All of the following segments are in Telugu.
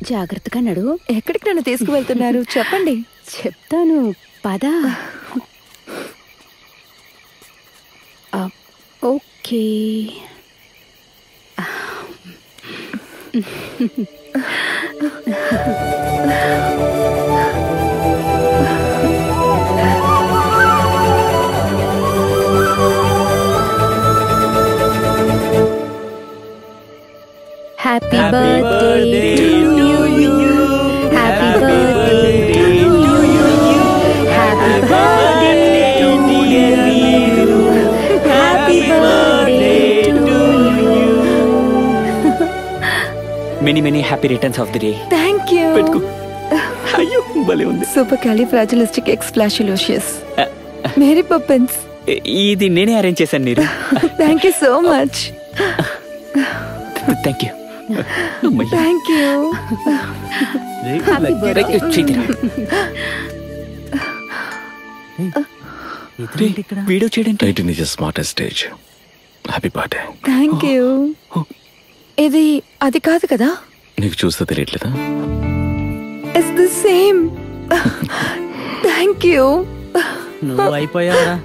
జాగ్రత్తగా నడువు. ఎక్కడికి నన్ను తీసుకువెళ్తున్నారు చెప్పండి. చెప్తాను పద. Okay. Happy birthday to you. Happy birthday to you. Happy birthday to you. Happy birthday to you. Many happy returns of the day. Thank you. పెట్టుకో. అయ్యో భలే ఉంది. Supercalifragilisticexpialidocious. మేరీ పప్పిన్స్. ఇది నేనే అరేంజ్ చేశాను నీరు. Thank you so much. Thank you. Thank you. Happy birthday. Video చేయడానికి 18 is the smartest stage. Happy birthday. Thank you. ఇది అది కాదు కదా? నీకు చూస్తే తెలియట్లేదా? It's the same. Thank you. నువ్వు అయిపోయావరా?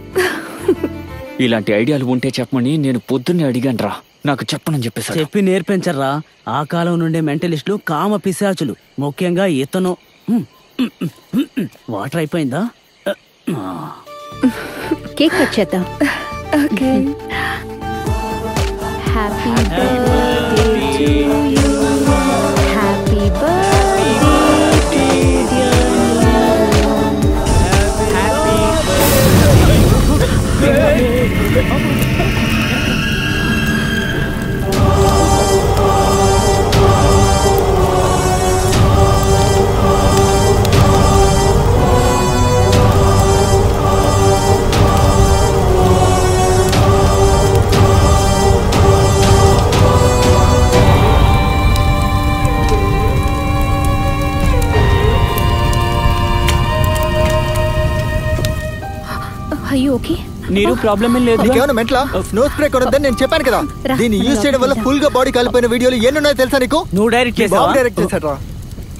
ఇలాంటి ఐడియాలు ఉంటే చెప్పమని నేను పొద్దున్నే అడిగాను రా. నాకు చెప్పనని చెప్పేసాడు. చెప్పి నేర్పించర్రా. ఆ కాలం నుండే మెంటలిస్టులు కామ పిశాచులు, ముఖ్యంగా ఇతను. వాటర్ అయిపోయిందా? కేక్ కట్ చేద్దాం. Okay. Happy birthday to you. Happy birthday to you. అయ్యో ఓకే. నీరు ప్రాబ్లం ఏం లేదు. నీకేమైనా మెంట్లా? స్నో స్ప్రే కొనొద్దని నేను చెప్పాను కదా. దీన్ని యూజ్ చేయడం వల్ల ఫుల్ గా బాడీ కాలిపోయిన వీడియోలు ఎన్నున్నాయో తెలుసా నీకు? నువ్వు డైరెక్ట్ చేసావా? డైరెక్ట్ చేశాడు రా.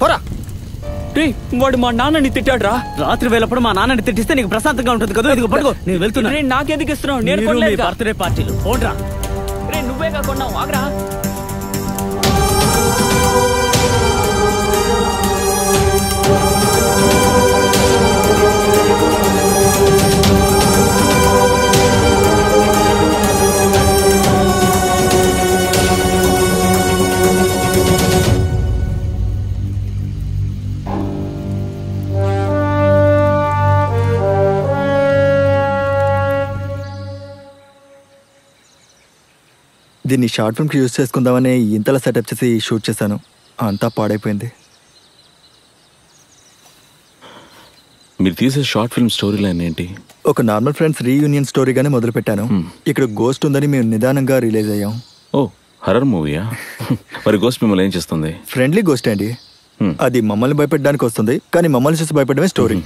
పోరా. వాడు మా నాన్నని తిట్టాడు రా. రాత్రి వేళప్పుడు మా నాన్నని తిట్టిస్తే నీకు ప్రశాంతంగా ఉంటుంది కదా. ఇదిగో పట్టుకో. నేను వెళ్తున్నా. నాకెందుకు ఇస్తున్నావు? నేను మీరు మీ బర్త్డే పార్టీలు పోడ్రా. నువ్వే కాకుండా ఆగ్రా. దీన్ని షార్ట్ ఫిల్మ్కి యూజ్ చేసుకుందామని ఇంతలా సెటప్ చేసి షూట్ చేశాను. అంతా పాడైపోయింది. మీరు తీసే షార్ట్ ఫిల్మ్ స్టోరీ లైన్ ఏంటి? ఒక నార్మల్ ఫ్రెండ్స్ రీయూనియన్ స్టోరీగానే మొదలు పెట్టాను. ఇక్కడ గోస్ట్ ఉందని మేము నిదానంగా రిలీజ్ అయ్యాం. ఓ హర్రర్ మూవీయా? మరి గోస్ట్ మిమ్మల్ని ఏం చేస్తుంది? ఫ్రెండ్లీ గోస్ట్ అండి. అది మమ్మల్ని భయపెట్టడానికి వస్తుంది, కానీ మమ్మల్ని చూసి భయపడమే స్టోరీ.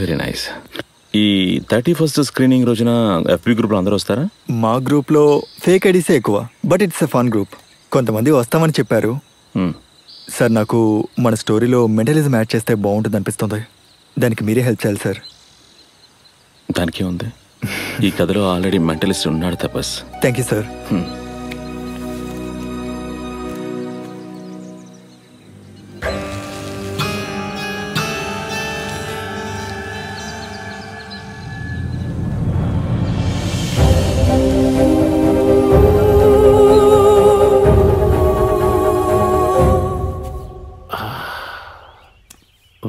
Very nice. ఈ 31st స్క్రీనింగ్ రోజున ఎఫ్బి గ్రూప్లో అందరూ వస్తారా? మా గ్రూప్లో ఫేక్ ఐడీసే ఎక్కువ, but it's a fun group. కొంతమంది వస్తామని చెప్పారు. సార్ నాకు మన స్టోరీలో మెంటలిజం యాడ్ చేస్తే బాగుంటుంది అనిపిస్తుంది. దానికి మీరే హెల్ప్ చేయాలి సార్. దానికే ఉంది. ఈ కథలో ఆల్రెడీ మెంటలిస్ట్ ఉన్నాడు తపస్. Thank you sir.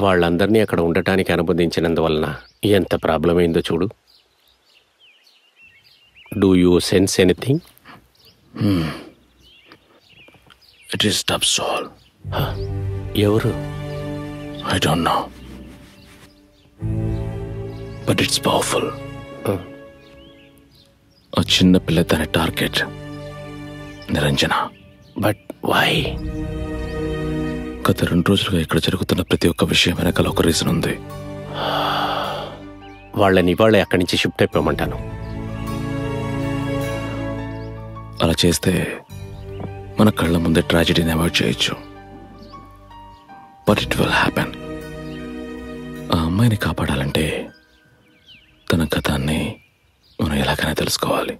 వాళ్ళందరినీ అక్కడ ఉండటానికి అనుమతించినందువలన ఎంత ప్రాబ్లం అయిందో చూడు. Do you sense anything? It is tough soul. ఎవరు? I don't know, but it's powerful. ఆ చిన్న పిల్ల తన టార్గెట్ నిరంజన. But why? గత 2 రోజులుగా ఇక్కడ జరుగుతున్న ప్రతి ఒక్క విషయం వెనకాల ఒక రీజన్ ఉంది. వాళ్ళని ఇవాళ అక్కడి నుంచి షిఫ్ట్ అయిపోమంటాను. అలా చేస్తే మన కళ్ళ ముందే ట్రాజెడీని అవాయిడ్ చేయొచ్చు. But it will happen. ఆ అమ్మాయిని కాపాడాలంటే తన గతాన్ని మనం ఎలాగైనా తెలుసుకోవాలి.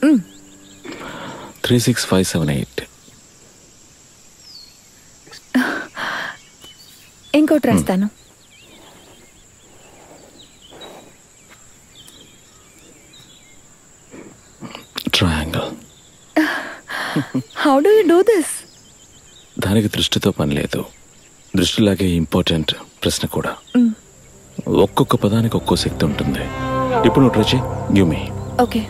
Mm. 36578. ఇంకోటి రాస్తాను. Triangle. How do you do this? దానికి దృష్టితో పని లేదు. దృష్టిలాగే ఇంపార్టెంట్ ప్రశ్న కూడా. ఒక్కొక్క పదానికి ఒక్కో శక్తి ఉంటుంది. ఇప్పుడు నువ్వు ట్రై చేయి. Give me. Okay.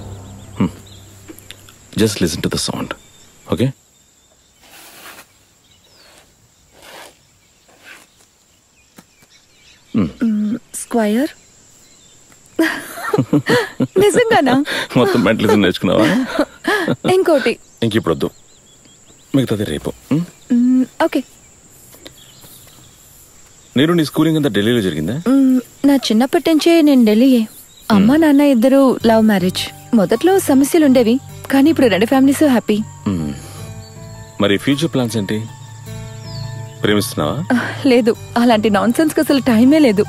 Just listen to the sound. Okay. Square. నిజంగానా? మొత్తం మెంటలిజం నేర్చుకున్నావా? ఇంకోటి. ఇంక ఇప్పుడు వద్దు, మిగతాది రేపు. ఓకే. నేను నీ స్కూలింగ్ అంతా ఢిల్లీలో జరిగిందా? నా చిన్నప్పటి నుంచే నేను ఢిల్లీయే. అమ్మ నాన్న ఇద్దరు లవ్ మ్యారేజ్. మొదట్లో సమస్యలు ఉండేవి, కానీ ఇప్పుడు రెండు ఫ్యామిలీస్ హ్యాపీ. మరి ఫ్యూచర్ ప్లాన్స్ ఏంటి? ప్రేమిస్తున్నావా? లేదు, అలాంటి నాన్ సెన్స్ కి అసలు టైమే లేదు.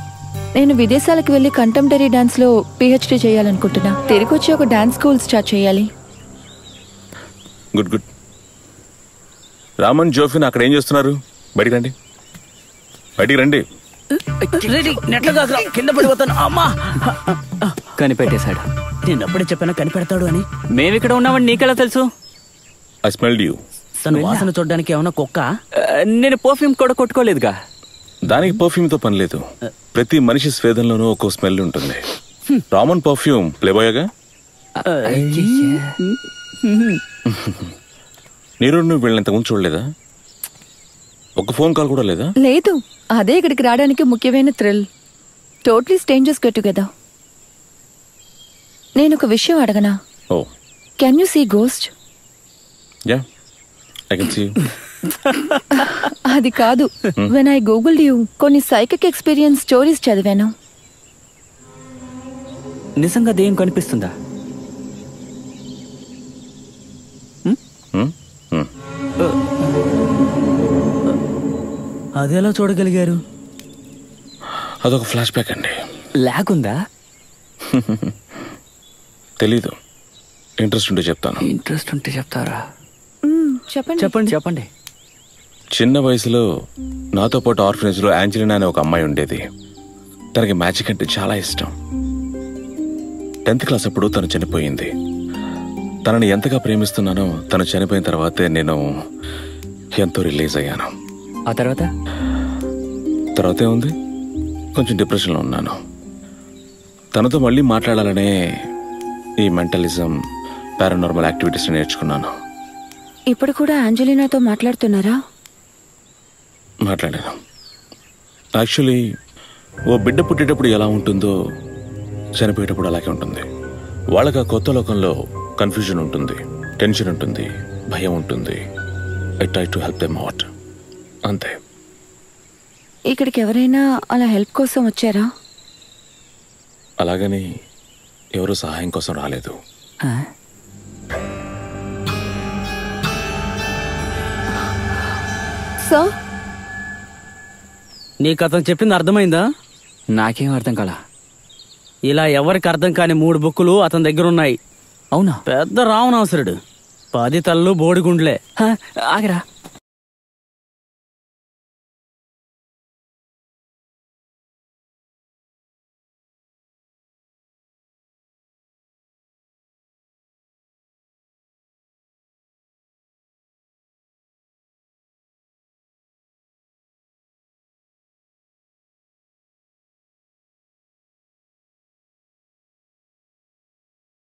నేను విదేశాలకు వెళ్లి కంటెంపరీ డాన్స్ లో పిహెచ్డి చేయాలనుకుంటున్నా. తిరిగి వచ్చి ఒక డాన్స్ స్కూల్ స్టార్ట్ చేయాలి. Good good. రామన్, జోఫిన్ అక్కడ ఏం చేస్తున్నారు? బయటికి రండి, బయటికి రండి. కింద పడిపోతాను. అమ్మా, కనిపెట్టేశాడు. నేను అప్పుడే చెప్పాను కనిపెడతాడు అని. మేమిక్కడ ఉన్నామని నీకెలా తెలుసు? I smelled you. తను వాసన చూడడానికి ఏమన్నా కుక్క? నేను పర్ఫ్యూమ్ కూడా కొట్టుకోలేదుగా. దానికి పర్ఫ్యూమ్ తో పని లేదు. ప్రతి మనిషి స్వేదంలోనూ ఒక్కో స్మెల్ ఉంటుంది. రామన్ పర్ఫ్యూమ్ ప్లేబాయ్గా. నీరు నువ్వు వీళ్ళంత ముందు చూడలేదా? ఒక ఫోన్ కాల్ కూడా లేదా? లేదు, అదే ఇక్కడికి రావడానికి ముఖ్యమైన thrill. Totally strangers get together. నేను ఒక విషయం అడగనా? Oh, can you see ghost? Ya, I can see. అది కాదు, వెన్ ఐ గూగుల్డ్ యూ కొన్ని సైకిక్ ఎక్స్పీరియన్స్ స్టోరీస్ చదివాను. నిజంగా దెయ్యం కనిపిస్తుందా? అదేలా చూడగలిగారు? అదొక ఫ్లాష్ బ్యాక్ అండి. లాగ్ ఉందా? తెలీదు. ఇంట్రెస్ట్ ఉంటే చెప్తాను. ఇంట్రెస్ట్ ఉంటే చెప్తారా? చెప్పండి. చెప్పండి చెప్పండి. చిన్న వయసులో నాతో పాటు ఆర్ఫనేజ్ లో యాంజలినా అనే ఒక అమ్మాయి ఉండేది. తనకి మ్యాజిక్ అంటే చాలా ఇష్టం. 10th క్లాస్ అప్పుడు తను చనిపోయింది. తనని ఎంతగా ప్రేమిస్తున్నానో తను చనిపోయిన తర్వాతే నేను ఎంతో రిలీజ్ అయ్యాను. ఆ తర్వాతే ఉంది, కొంచెం డిప్రెషన్లో ఉన్నాను. తనతో మళ్ళీ మాట్లాడాలనే ఈ మెంటలిజం, పారానార్మల్ యాక్టివిటీస్ నేర్చుకున్నాను. ఇప్పుడు కూడా ఆంజలినాతో మాట్లాడుతున్నారా? మాట్లాడాను. యాక్చువల్లీ ఓ బిడ్డ పుట్టేటప్పుడు ఎలా ఉంటుందో చనిపోయేటప్పుడు అలాగే ఉంటుంది. వాళ్ళకి ఆ కొత్త లోకంలో కన్ఫ్యూజన్ ఉంటుంది, టెన్షన్ ఉంటుంది, భయం ఉంటుంది. I try to help them out, అంతే. ఇక్కడికి ఎవరైనా అలా హెల్ప్ కోసం వచ్చారా? అలాగని ఎవరు సహాయం కోసం రాలేదు. సో నీకు అతను చెప్పింది అర్థమైందా? నాకేం అర్థం కాలా. ఇలా ఎవరికి అర్థం కాని 3 బుక్కులు అతని దగ్గర ఉన్నాయి. అవునా? పెద్ద రావణాసురుడు. 10 తలలు బోడిగుండ్లే. ఆగరా,